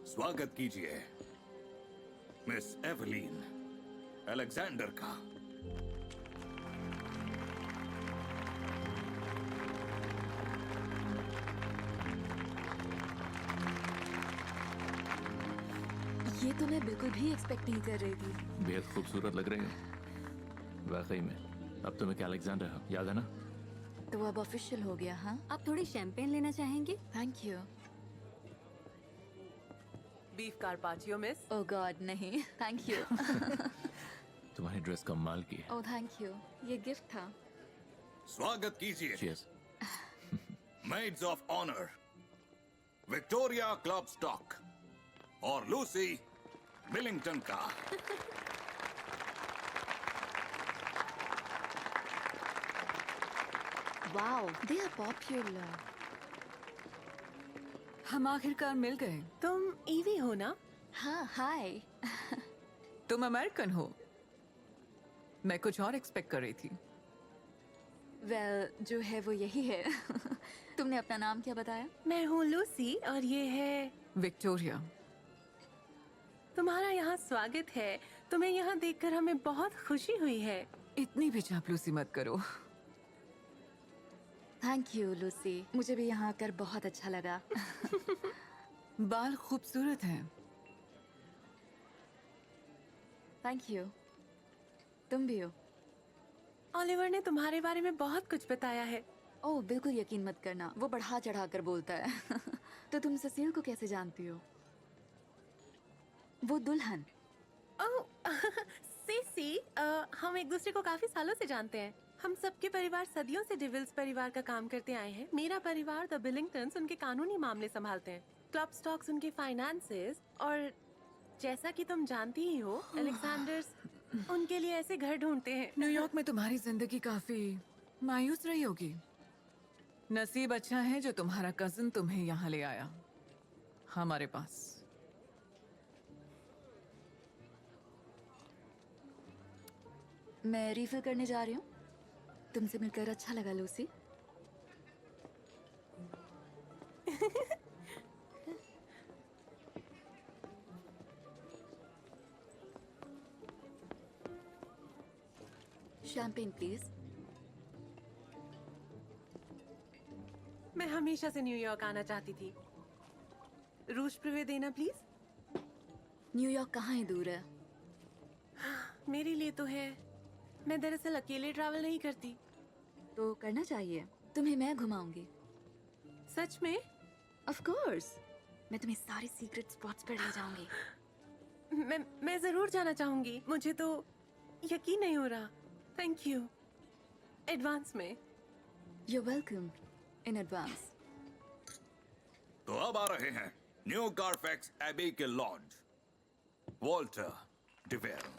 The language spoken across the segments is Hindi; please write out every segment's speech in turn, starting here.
स्वागत कीजिए मिस एवलीन अलेक्जेंडर का। ये तो मैं बिल्कुल भी एक्सपेक्ट नहीं कर रही थी। बेहद खूबसूरत लग रहे हो वाकई में। अब तुम्हें क्या अलेक्जेंडर हो, याद है ना? तो अब ऑफिशियल हो गया। हाँ, आप थोड़ी शैंपेन लेना चाहेंगे? Thank you. Beef carpaccio miss. Oh god नहीं, थैंक यू। तुम्हारी ड्रेस कमाल की है। ओह थैंक यू, ये गिफ्ट था। स्वागत कीजिए Cheers. Maids of honour Victoria Clubstock और लूसी मिलिंगटन का। Wow, they are popular. हम आखिरकार मिल गए। तुम ईवी हो ना? हाँ, हाय। तुम अमेरिकन हो। मैं कुछ और एक्सपेक्ट कर रही थी। वेल, जो है वो यही है। तुमने अपना नाम क्या बताया? मैं हूँ लूसी और ये है विक्टोरिया। तुम्हारा यहाँ स्वागत है। तुम्हें यहाँ देखकर हमें बहुत खुशी हुई है। इतनी भी चापलूसी मत करो। थैंक यू लूसी, मुझे भी यहाँ आकर बहुत अच्छा लगा। बाल खूबसूरत हैं। थैंक यू, तुम भी हो। ओलिवर ने तुम्हारे बारे में बहुत कुछ बताया है। ओह बिल्कुल यकीन मत करना, वो बढ़ा चढ़ा कर बोलता है। तो तुम ससील को कैसे जानती हो? वो दुल्हन। ओह सीसी, हम एक दूसरे को काफी सालों से जानते हैं। हम सबके परिवार सदियों से डिविल्स परिवार का काम करते आए हैं। मेरा परिवार द बिलिंगटन्स उनके कानूनी मामले संभालते हैं, क्लब स्टॉक्स उनके फाइनेंसेस, और जैसा कि तुम जानती ही हो अलेक्जेंडर्स उनके लिए ऐसे घर ढूंढते हैं। न्यूयॉर्क में तुम्हारी जिंदगी काफी मायूस रही होगी। नसीब अच्छा है जो तुम्हारा कजिन तुम्हें यहाँ ले आया हमारे पास। मैं रिफिल करने जा रही हूँ। तुमसे मिलकर अच्छा लगा लूसी। Champagne please. मैं हमेशा से न्यूयॉर्क आना चाहती थी। रूज प्रिवे देना प्लीज। न्यूयॉर्क कहाँ है, दूर है? मेरे लिए तो है। मैं दरअसल अकेले ट्रैवल नहीं करती। तो करना चाहिए। तुम्हें मैं घुमाऊंगी। सच में? ऑफ कोर्स, मैं तुम्हें सारे सीक्रेट स्पॉट्स पर ले जाऊंगी। मैं जरूर जाना चाहूंगी। मुझे तो यकीन नहीं हो रहा। थैंक यू एडवांस में। You welcome in advance. तो अब आ रहे हैं न्यू कारफैक्स एबी के लॉर्ड वॉल्टर डिवेल।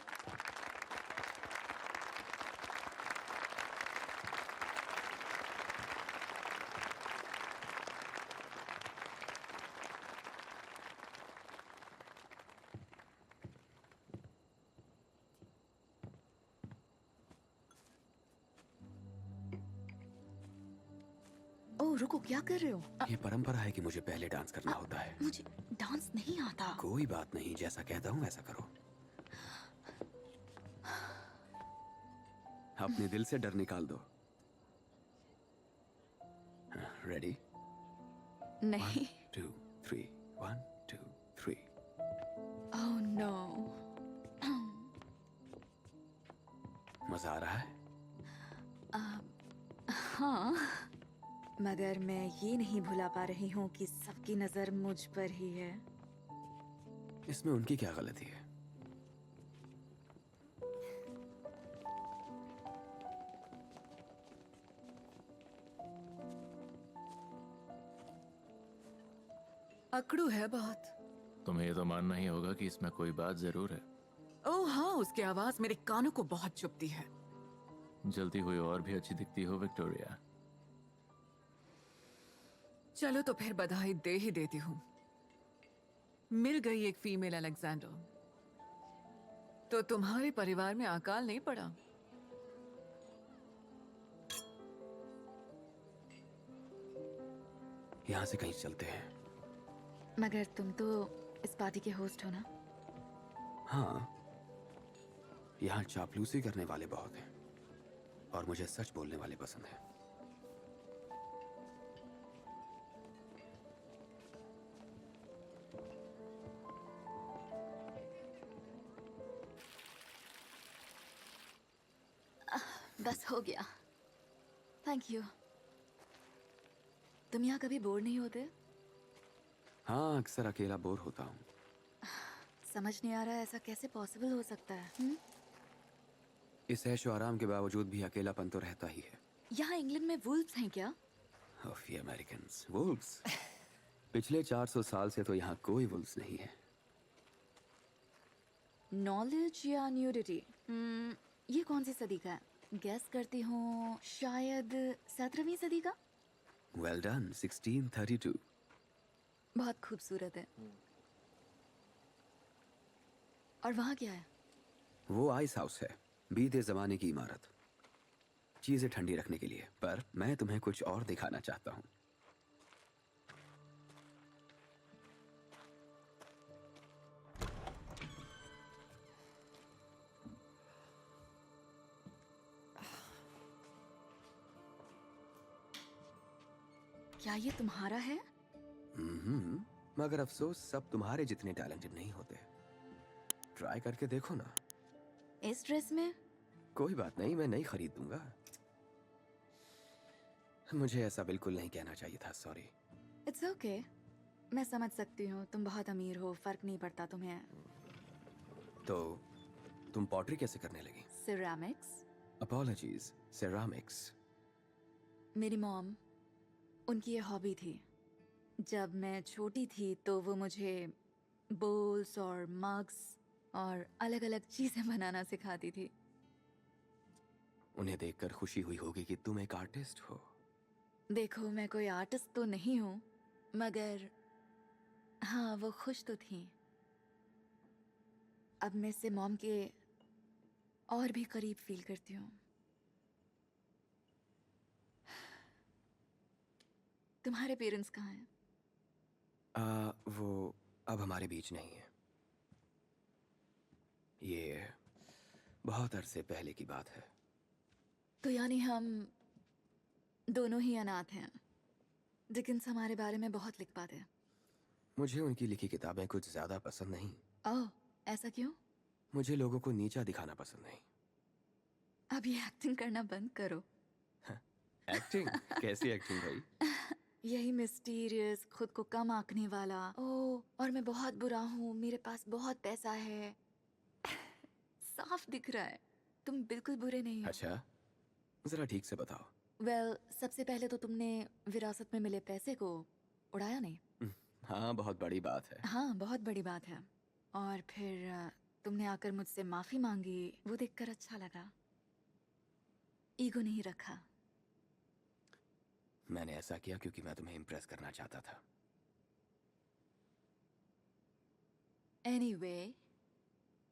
ओह रुको, क्या कर रहे हो? ये परंपरा है कि मुझे पहले डांस करना होता है। मुझे डांस नहीं आता। कोई बात नहीं, जैसा कहता हूँ वैसा करो। अपने दिल से डर निकाल दो। रेडी? नहीं। 2 3 1 2 3। Oh no. मजा आ रहा है? हाँ, मगर मैं ये नहीं भुला पा रही हूँ कि सबकी नजर मुझ पर ही है। इसमें उनकी क्या गलती है? अकड़ू है बहुत। तुम्हें ये तो मानना ही होगा कि इसमें कोई बात जरूर है। ओह हाँ, उसकी आवाज मेरे कानों को बहुत चुभती है। जलती हुई और भी अच्छी दिखती हो विक्टोरिया। चलो तो फिर बधाई दे ही देती हूँ। मिल गई एक फीमेल अलेक्जेंडर। तो तुम्हारे परिवार में अकाल नहीं पड़ा? यहाँ से कहीं चलते हैं। मगर तुम तो इस पार्टी के होस्ट हो ना? हाँ, यहाँ चापलूसी करने वाले बहुत हैं और मुझे सच बोलने वाले पसंद हैं। बस हो गया। Thank you. तुम यहाँ कभी बोर नहीं होते? हाँ, अक्सर अकेला बोर होता हूँ। समझ नहीं आ रहा है ऐसा कैसे पॉसिबल हो सकता है। इस ऐशो आराम के बावजूद भी अकेलापन तो रहता ही है। यहाँ इंग्लैंड में वुल्व्स हैं क्या? ऑफ ये अमेरिकन्स, वुल्व्स। पिछले 400 साल से तो यहाँ कोई वुल्व्स नहीं है। नॉलेज या न्यूडिटी? ये कौन सी सदी का है? गैस करती हूँ शायद 17वीं सदी का। Well done, 1632। बहुत खूबसूरत है। और वहाँ क्या है? वो आइस हाउस है, बीते जमाने की इमारत। चीजें ठंडी रखने के लिए। पर मैं तुम्हें कुछ और दिखाना चाहता हूँ। क्या ये तुम्हारा है? मगर अफसोस सब तुम्हारे जितने टैलेंटेड नहीं होते। ट्राई करके देखो ना। इस ड्रेस में? कोई बात नहीं, मैं नहीं खरीद दूंगा। मुझे ऐसा बिल्कुल नहीं कहना चाहिए था, सॉरी। It's okay. मैं समझ सकती हूँ, तुम बहुत अमीर हो, फर्क नहीं पड़ता तुम्हें। तो तुम पॉटरी कैसे करने लगी? सिरेमिक्स। Apologies, ceramics. मेरी मॉम, उनकी ये हॉबी थी। जब मैं छोटी थी तो वो मुझे बोल्स और मग्स और अलग अलग चीजें बनाना सिखाती थी। उन्हें देखकर खुशी हुई होगी कि तुम एक आर्टिस्ट हो। देखो, मैं कोई आर्टिस्ट तो नहीं हूँ, मगर हाँ, वो खुश तो थी। अब मैं इससे मॉम के और भी करीब फील करती हूँ। तुम्हारे पेरेंट्स कहाँ हैं? वो अब हमारे बीच नहीं है। ये बहुत अरसे पहले की बात है। तो यानी हम दोनों ही अनाथ हैं। डिकिंस हमारे बारे में बहुत लिख पाते हैं। मुझे उनकी लिखी किताबें कुछ ज्यादा पसंद नहीं। ओह, ऐसा क्यों? मुझे लोगों को नीचा दिखाना पसंद नहीं। अब ये एक्टिंग करना बंद करो। एक्टिंग? कैसी एक्टिंग भाई? यही मिस्टीरियस, खुद को कम आंकने वाला। ओह, और मैं बहुत बुरा हूँ, मेरे पास बहुत पैसा है। साफ दिख रहा है तुम बिल्कुल बुरे नहीं हो। अच्छा, जरा ठीक से बताओ। वेल, सबसे पहले तो तुमने विरासत में मिले पैसे को उड़ाया नहीं। हाँ, बहुत बड़ी बात है। हाँ, बहुत बड़ी बात है। और फिर तुमने आकर मुझसे माफी मांगी, वो देखकर अच्छा लगा। ईगो नहीं रखा। मैंने ऐसा किया क्योंकि मैं तुम्हें इम्प्रेस करना चाहता था। एनीवे,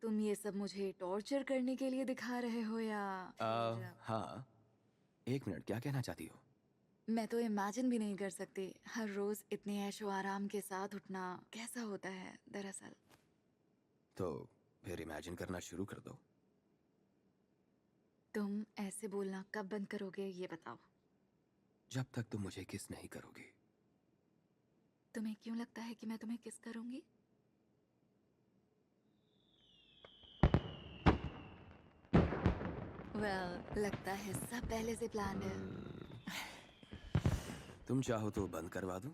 तुम ये सब मुझे टॉर्चर करने के लिए दिखा रहे हो या फिर हाँ, एक मिनट, क्या कहना चाहती हो? मैं तो इमेजिन भी नहीं कर सकती हर रोज इतने ऐशो आराम के साथ उठना कैसा होता है दरअसल। तो फिर इमेजिन करना शुरू कर दो। तुम ऐसे बोलना कब बंद करोगे ये बताओ। जब तक तुम मुझे किस नहीं करोगी। तुम्हें क्यों लगता है कि मैं तुम्हें किस करूंगी? लगता है सब पहले से प्लान है। तुम चाहो तो बंद करवा दूं?